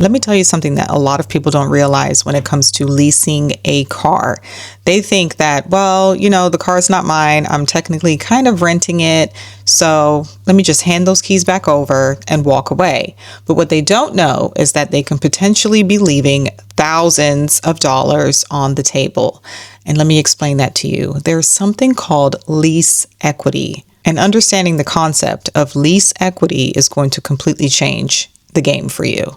Let me tell you something that a lot of people don't realize when it comes to leasing a car. They think that, well, the car's not mine. I'm technically kind of renting it. So let me just hand those keys back over and walk away. But what they don't know is that they can potentially be leaving thousands of dollars on the table. And let me explain that to you. There's something called lease equity. And understanding the concept of lease equity is going to completely change the game for you.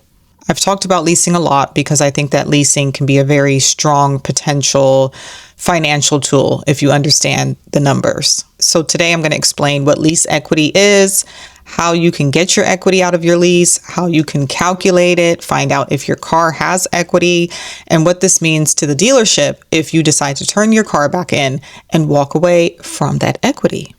I've talked about leasing a lot because I think that leasing can be a very strong potential financial tool if you understand the numbers. So today I'm going to explain what lease equity is, how you can get your equity out of your lease, how you can calculate it, find out if your car has equity, and what this means to the dealership if you decide to turn your car back in and walk away from that equity.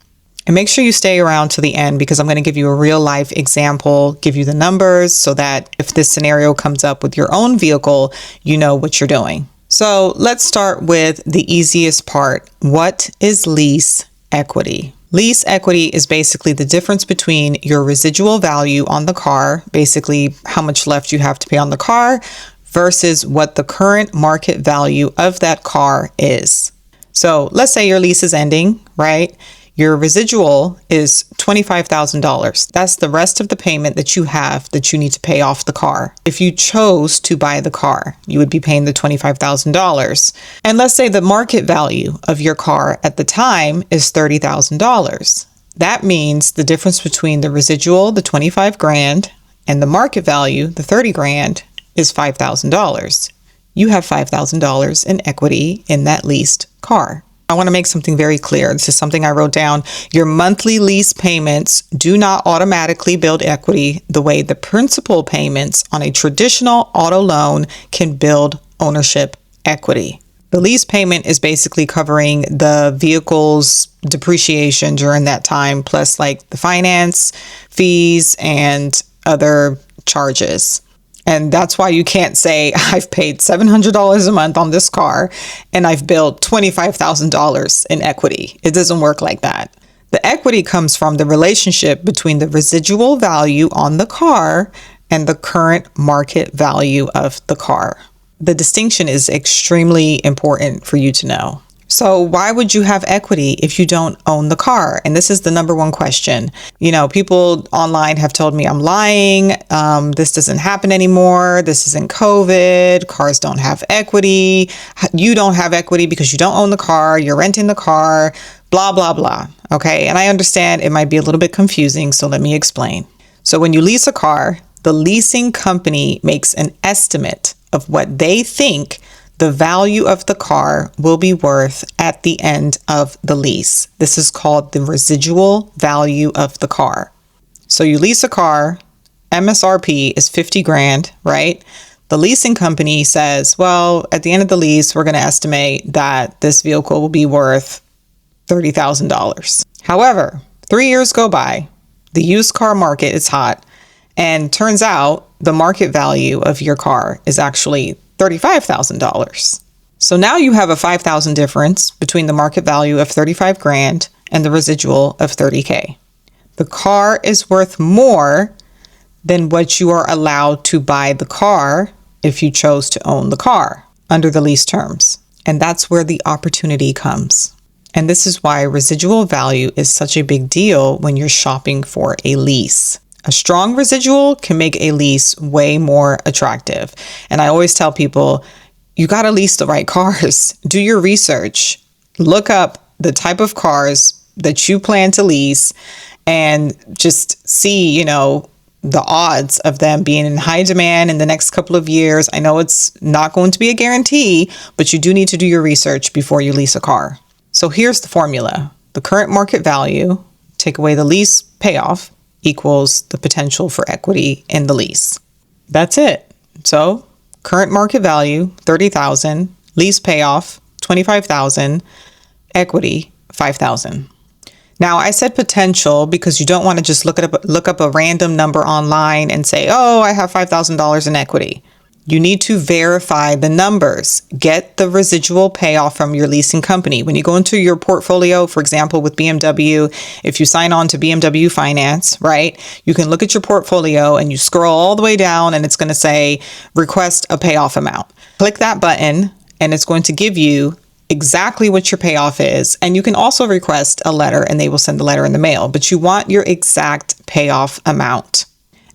And make sure you stay around to the end because I'm going to give you a real life example, give you the numbers so that if this scenario comes up with your own vehicle, you know what you're doing. So let's start with the easiest part. What is lease equity? Lease equity is basically the difference between your residual value on the car, basically how much left you have to pay on the car, versus what the current market value of that car is. So let's say your lease is ending, right? Your residual is $25,000. That's the rest of the payment that you have that you need to pay off the car. If you chose to buy the car, you would be paying the $25,000. And let's say the market value of your car at the time is $30,000. That means the difference between the residual, the 25 grand, and the market value, the 30 grand, is $5,000. You have $5,000 in equity in that leased car. I want to make something very clear. This is something I wrote down. Your monthly lease payments do not automatically build equity the way the principal payments on a traditional auto loan can build ownership equity. The lease payment is basically covering the vehicle's depreciation during that time, plus like the finance fees and other charges. And that's why you can't say, I've paid $700 a month on this car and I've built $25,000 in equity. It doesn't work like that. The equity comes from the relationship between the residual value on the car and the current market value of the car. The distinction is extremely important for you to know. So why would you have equity if you don't own the car? And this is the number one question. People online have told me I'm lying. This doesn't happen anymore. This isn't COVID. Cars don't have equity. You don't have equity because you don't own the car. You're renting the car, blah, blah, blah. Okay. And I understand it might be a little bit confusing. So let me explain. So when you lease a car, the leasing company makes an estimate of what they think the value of the car will be worth at the end of the lease. This is called the residual value of the car. So you lease a car, MSRP is 50 grand, right? The leasing company says, well, at the end of the lease, we're going to estimate that this vehicle will be worth $30,000. However, 3 years go by, the used car market is hot, and turns out the market value of your car is actually $35,000. So now you have a $5,000 difference between the market value of 35 grand and the residual of 30K. The car is worth more than what you are allowed to buy the car if you chose to own the car under the lease terms. And that's where the opportunity comes. And this is why residual value is such a big deal when you're shopping for a lease. A strong residual can make a lease way more attractive. And I always tell people, you got to lease the right cars. Do your research. Look up the type of cars that you plan to lease and just see, the odds of them being in high demand in the next couple of years. I know it's not going to be a guarantee, but you do need to do your research before you lease a car. So here's the formula. The current market value, take away the lease payoff, equals the potential for equity in the lease. That's it. So current market value, $30,000, lease payoff, $25,000, equity, $5,000. Now I said potential because you don't want to just look up a random number online and say, oh, I have $5,000 in equity. You need to verify the numbers. Get the residual payoff from your leasing company. When you go into your portfolio, for example, with BMW, if you sign on to BMW Finance, right, you can look at your portfolio and you scroll all the way down and it's going to say request a payoff amount. Click that button and it's going to give you exactly what your payoff is. And you can also request a letter and they will send the letter in the mail, but you want your exact payoff amount.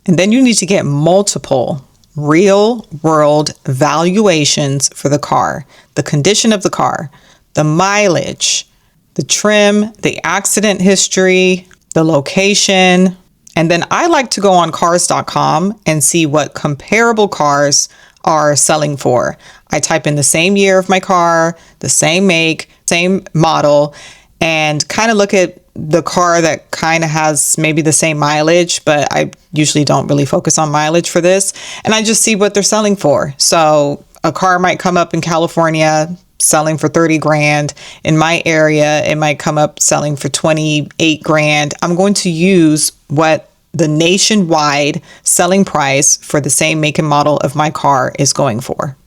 And then you need to get multiple real world valuations for the car, the condition of the car, the mileage, the trim, the accident history, the location. And then I like to go on cars.com and see what comparable cars are selling for. I type in the same year of my car, the same make, same model, and kind of look at the car that kind of has maybe the same mileage, but I usually don't really focus on mileage for this. And I just see what they're selling for. So a car might come up in California selling for 30 grand. In my area, it might come up selling for 28 grand. I'm going to use what the nationwide selling price for the same make and model of my car is going for.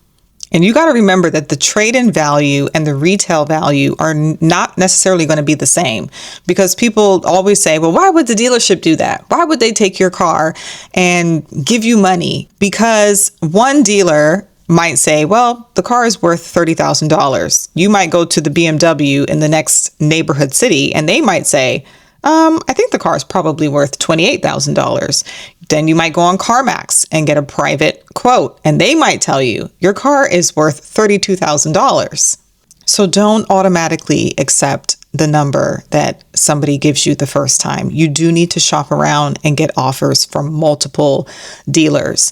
And you got to remember that the trade-in value and the retail value are not necessarily going to be the same, because people always say, well, why would the dealership do that? Why would they take your car and give you money? Because one dealer might say, well, the car is worth $30,000. You might go to the BMW in the next neighborhood city and they might say, I think the car is probably worth $28,000. Then you might go on CarMax and get a private quote, and they might tell you your car is worth $32,000. So don't automatically accept the number that somebody gives you the first time. You do need to shop around and get offers from multiple dealers.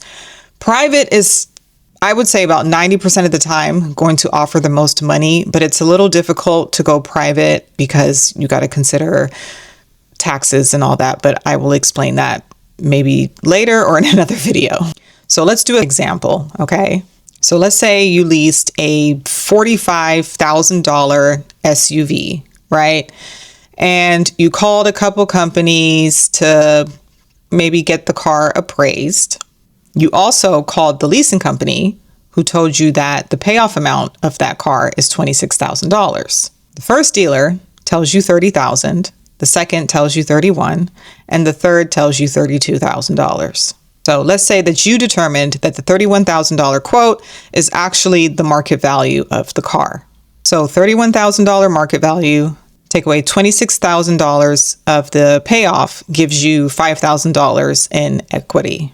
Private is, I would say, about 90% of the time going to offer the most money, but it's a little difficult to go private because you got to consider taxes and all that, but I will explain that maybe later or in another video. So let's do an example, okay? So let's say you leased a $45,000 SUV, right? And you called a couple companies to maybe get the car appraised. You also called the leasing company who told you that the payoff amount of that car is $26,000. The first dealer tells you $30,000. The second tells you $31,000, and the third tells you $32,000. So let's say that you determined that the $31,000 quote is actually the market value of the car. So $31,000 market value, take away $26,000 of the payoff, gives you $5,000 in equity.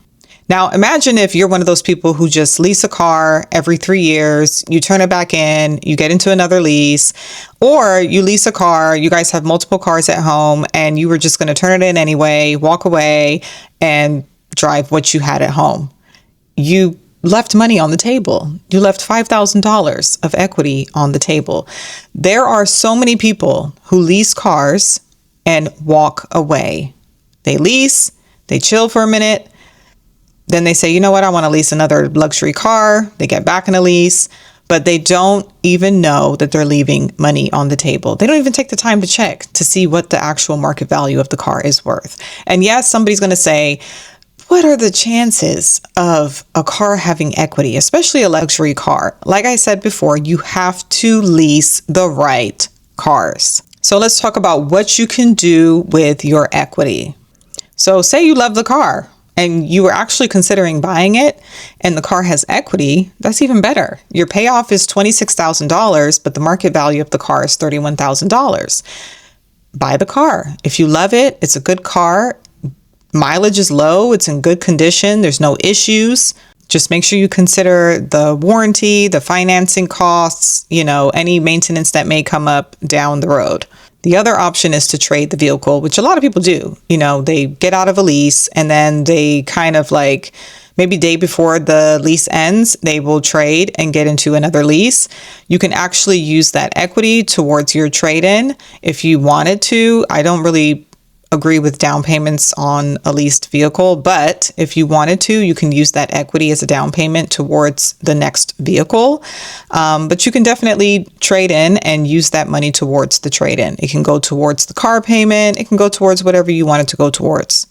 Now, imagine if you're one of those people who just lease a car every 3 years, you turn it back in, you get into another lease, or you lease a car, you guys have multiple cars at home, and you were just going to turn it in anyway, walk away, and drive what you had at home. You left money on the table. You left $5,000 of equity on the table. There are so many people who lease cars and walk away. They lease, they chill for a minute, then they say, you know what, I want to lease another luxury car. They get back in a lease, but they don't even know that they're leaving money on the table. They don't even take the time to check to see what the actual market value of the car is worth. And yes, somebody's going to say, what are the chances of a car having equity, especially a luxury car? Like I said before, you have to lease the right cars. So let's talk about what you can do with your equity. So say you love the car and you were actually considering buying it and the car has equity, that's even better. Your payoff is $26,000, but the market value of the car is $31,000. Buy the car. If you love it, it's a good car. Mileage is low. It's in good condition. There's no issues. Just make sure you consider the warranty, the financing costs, any maintenance that may come up down the road. The other option is to trade the vehicle, which a lot of people do. They get out of a lease and then they kind of like maybe day before the lease ends, they will trade and get into another lease. You can actually use that equity towards your trade-in if you wanted to. I don't really agree with down payments on a leased vehicle, but if you wanted to, you can use that equity as a down payment towards the next vehicle. But you can definitely trade in and use that money towards the trade-in. It can go towards the car payment. It can go towards whatever you want it to go towards.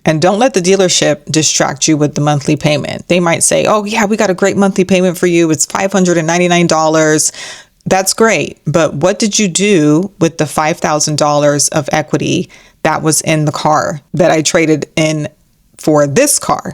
And don't let the dealership distract you with the monthly payment. They might say, oh yeah, we got a great monthly payment for you. It's $599. That's great. But what did you do with the $5,000 of equity that was in the car that I traded in for this car?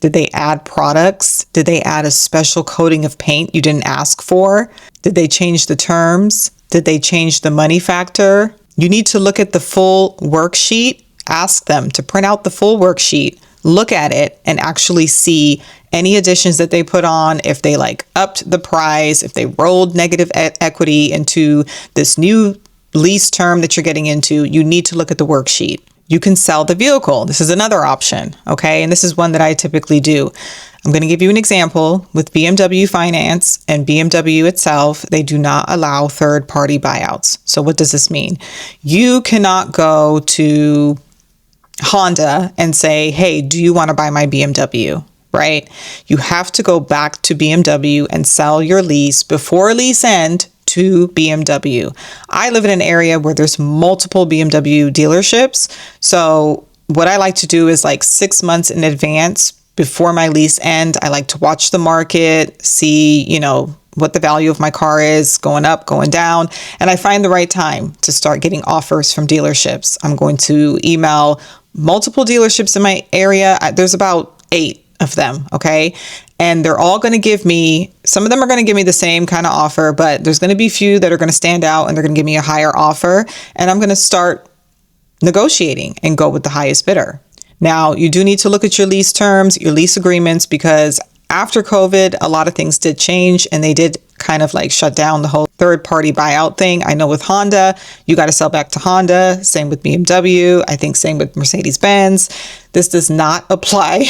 Did they add products? Did they add a special coating of paint you didn't ask for? Did they change the terms? Did they change the money factor? You need to look at the full worksheet. Ask them to print out the full worksheet, look at it, and actually see any additions that they put on, if they like upped the price, if they rolled negative equity into this new lease term that you're getting into. You need to look at the worksheet. You can sell the vehicle. This is another option, okay? And this is one that I typically do. I'm going to give you an example with BMW Finance and BMW itself. They do not allow third-party buyouts. So what does this mean? You cannot go to Honda and say, hey, do you want to buy my BMW? Right? You have to go back to BMW and sell your lease before lease end to BMW. I live in an area where there's multiple BMW dealerships. So what I like to do is like 6 months in advance before my lease end, I like to watch the market, see, what the value of my car is going up, going down, and I find the right time to start getting offers from dealerships. I'm going to email multiple dealerships in my area. There's about 8 of them, okay? And they're all going to give me, some of them are going to give me the same kind of offer, but there's going to be a few that are going to stand out and they're going to give me a higher offer. And I'm going to start negotiating and go with the highest bidder. Now, you do need to look at your lease terms, your lease agreements, because after COVID, a lot of things did change and they did kind of like shut down the whole third-party buyout thing. I know with Honda, you got to sell back to Honda. Same with BMW. I think same with Mercedes-Benz. This does not apply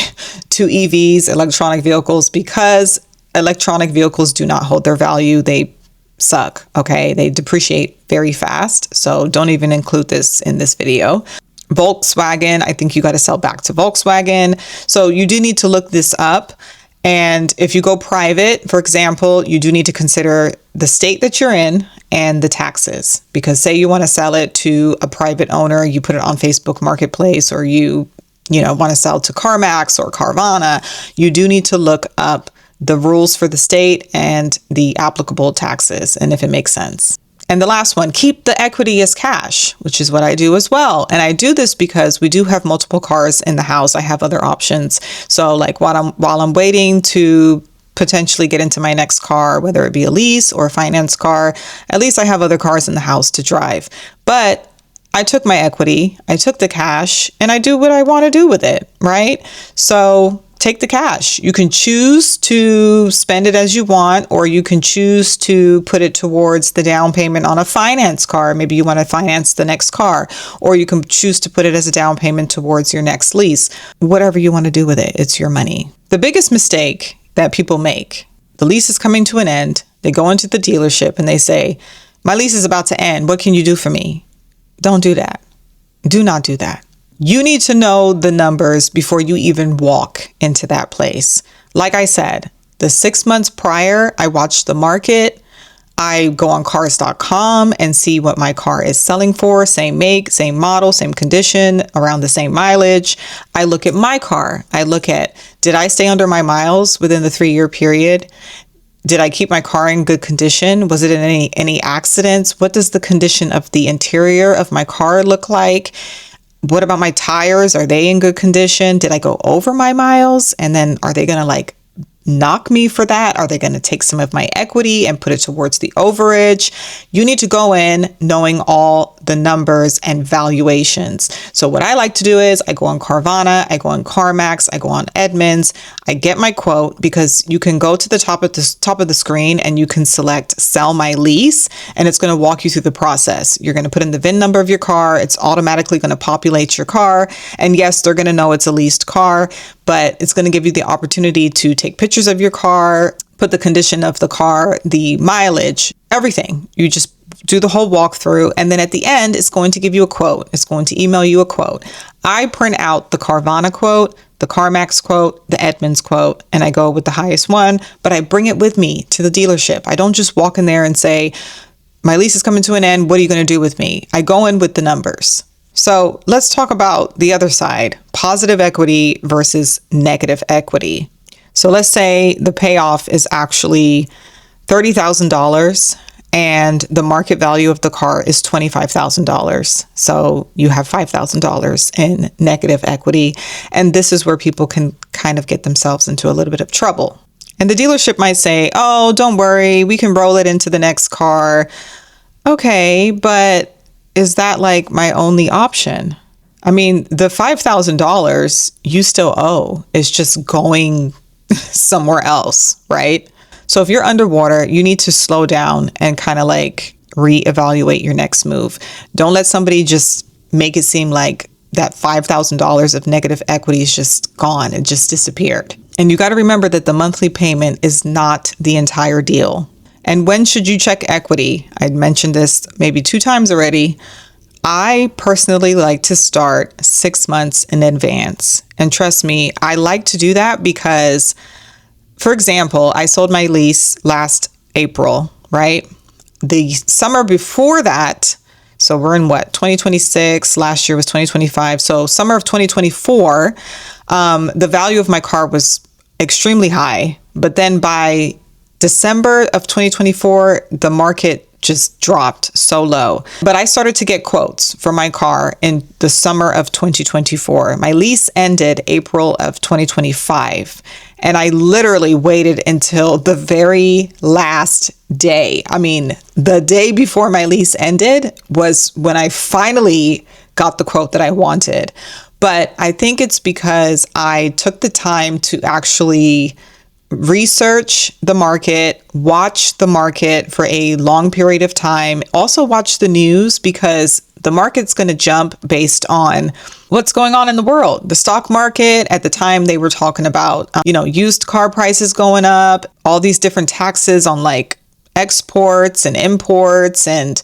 to EVs, electronic vehicles, because electronic vehicles do not hold their value. They suck, okay? They depreciate very fast. So don't even include this in this video. Volkswagen, I think you got to sell back to Volkswagen. So you do need to look this up. And if you go private, for example, you do need to consider the state that you're in and the taxes. Because say you want to sell it to a private owner, you put it on Facebook Marketplace, or you want to sell to CarMax or Carvana, you do need to look up the rules for the state and the applicable taxes, and if it makes sense. And the last one, keep the equity as cash, which is what I do as well. And I do this because we do have multiple cars in the house. I have other options. So like while I'm waiting to potentially get into my next car, whether it be a lease or a finance car, at least I have other cars in the house to drive. But I took my equity, I took the cash, and I do what I want to do with it, right? So take the cash. You can choose to spend it as you want, or you can choose to put it towards the down payment on a finance car. Maybe you want to finance the next car, or you can choose to put it as a down payment towards your next lease. Whatever you want to do with it, it's your money. The biggest mistake that people make, the lease is coming to an end. They go into the dealership and they say, my lease is about to end. What can you do for me? Don't do that. Do not do that. You need to know the numbers before you even walk into that place. Like I said, the 6 months prior, I watch the market. I go on cars.com and see what my car is selling for, same make, same model, same condition, around the same mileage. I look at my car. I look at, did I stay under my miles within the 3-year period? Did I keep my car in good condition? Was it in any accidents? What does the condition of the interior of my car look like? What about my tires? Are they in good condition? Did I go over my miles? And then are they going to like knock me for that? Are they going to take some of my equity and put it towards the overage? You need to go in knowing all the numbers and valuations. So what I like to do is I go on Carvana, I go on CarMax, I go on Edmunds, I get my quote, because you can go to the top of the screen and you can select sell my lease, and it's going to walk you through the process. You're going to put in the VIN number of your car. It's automatically going to populate your car. And yes, they're going to know it's a leased car, but it's going to give you the opportunity to take pictures of your car, put the condition of the car, the mileage, everything. You just do the whole walkthrough, and then at the end, it's going to give you a quote. It's going to email you a quote. I print out the Carvana quote, the CarMax quote, the Edmunds quote, and I go with the highest one, but I bring it with me to the dealership. I don't just walk in there and say, my lease is coming to an end. What are you going to do with me? I go in with the numbers. So let's talk about the other side, positive equity versus negative equity. So let's say the payoff is actually $30,000 and the market value of the car is $25,000. So you have $5,000 in negative equity. And this is where people can kind of get themselves into a little bit of trouble. And the dealership might say, oh, don't worry, we can roll it into the next car. Okay, but is that like my only option? I mean, the $5,000 you still owe is just going somewhere else, right? So if you're underwater, you need to slow down and kind of like reevaluate your next move. Don't let somebody just make it seem like that $5,000 of negative equity is just gone. It just disappeared. And you got to remember that the monthly payment is not the entire deal. And when should you check equity? I mentioned this maybe 2 times already. I personally like to start 6 months in advance. And trust me, I like to do that because, for example, I sold my lease last April, right? The summer before that, so we're in what, 2026, last year was 2025. So summer of 2024, the value of my car was extremely high. But then by December of 2024, the market just dropped so low. But I started to get quotes for my car in the summer of 2024. My lease ended April of 2025. And I literally waited until the very last day. I mean, the day before my lease ended was when I finally got the quote that I wanted. But I think it's because I took the time to actually research the market, watch the market for a long period of time, also watch the news because the market's going to jump based on what's going on in the world. The stock market, at the time they were talking about, used car prices going up, all these different taxes on like exports and imports. And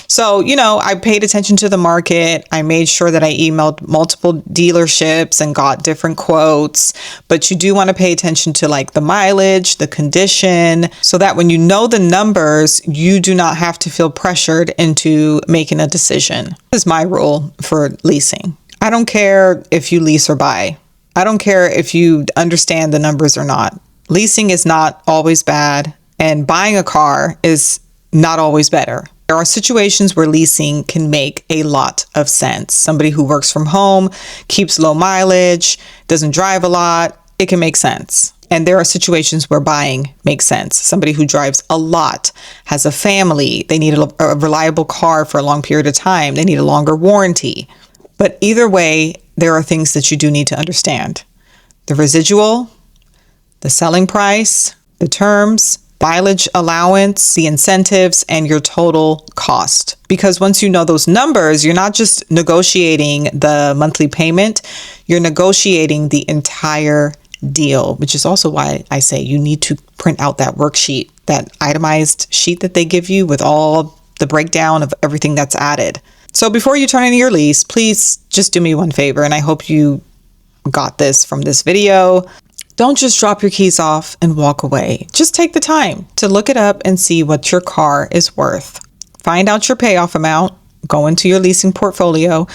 so, I paid attention to the market. I made sure that I emailed multiple dealerships and got different quotes. But you do want to pay attention to like the mileage, the condition, so that when you know the numbers, you do not have to feel pressured into making a decision. This is my rule for leasing. I don't care if you lease or buy. I don't care if you understand the numbers or not. Leasing is not always bad. And buying a car is not always better. There are situations where leasing can make a lot of sense. Somebody who works from home, keeps low mileage, doesn't drive a lot, it can make sense. And there are situations where buying makes sense. Somebody who drives a lot, has a family, they need a reliable car for a long period of time, they need a longer warranty. But either way, there are things that you do need to understand. The residual, the selling price, the terms, mileage allowance, the incentives, and your total cost. Because once you know those numbers, you're not just negotiating the monthly payment, you're negotiating the entire deal, which is also why I say you need to print out that worksheet, that itemized sheet that they give you with all the breakdown of everything that's added. So before you turn in your lease, please just do me one favor, and I hope you got this from this video. Don't just drop your keys off and walk away. Just take the time to look it up and see what your car is worth. Find out your payoff amount, go into your leasing portfolio.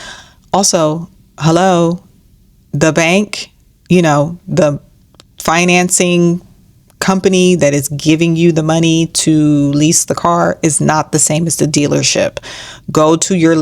Also, the bank, the financing company that is giving you the money to lease the car is not the same as the dealership. Go to your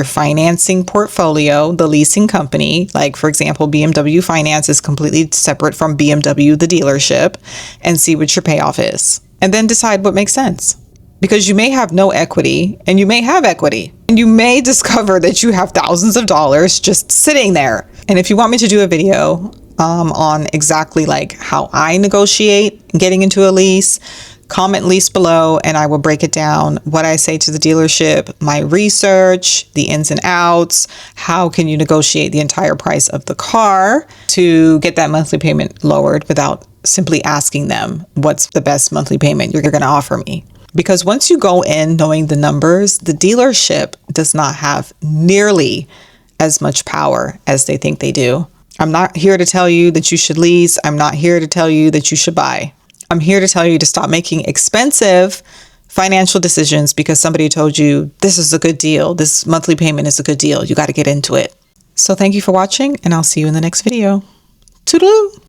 financing portfolio, the leasing company, like for example, BMW Finance is completely separate from BMW, the dealership, and see what your payoff is. And then decide what makes sense. Because you may have no equity and you may have equity. And you may discover that you have thousands of dollars just sitting there. And if you want me to do a video on exactly like how I negotiate getting into a lease, comment lease below and I will break it down, what I say to the dealership, my research, the ins and outs, how can you negotiate the entire price of the car to get that monthly payment lowered without simply asking them what's the best monthly payment you're going to offer me. Because once you go in knowing the numbers, the dealership does not have nearly as much power as they think they do. I'm not here to tell you that you should lease. I'm not here to tell you that you should buy. I'm here to tell you to stop making expensive financial decisions because somebody told you this is a good deal, this monthly payment is a good deal. You got to get into it. So thank you for watching, and I'll see you in the next video. Toodaloo!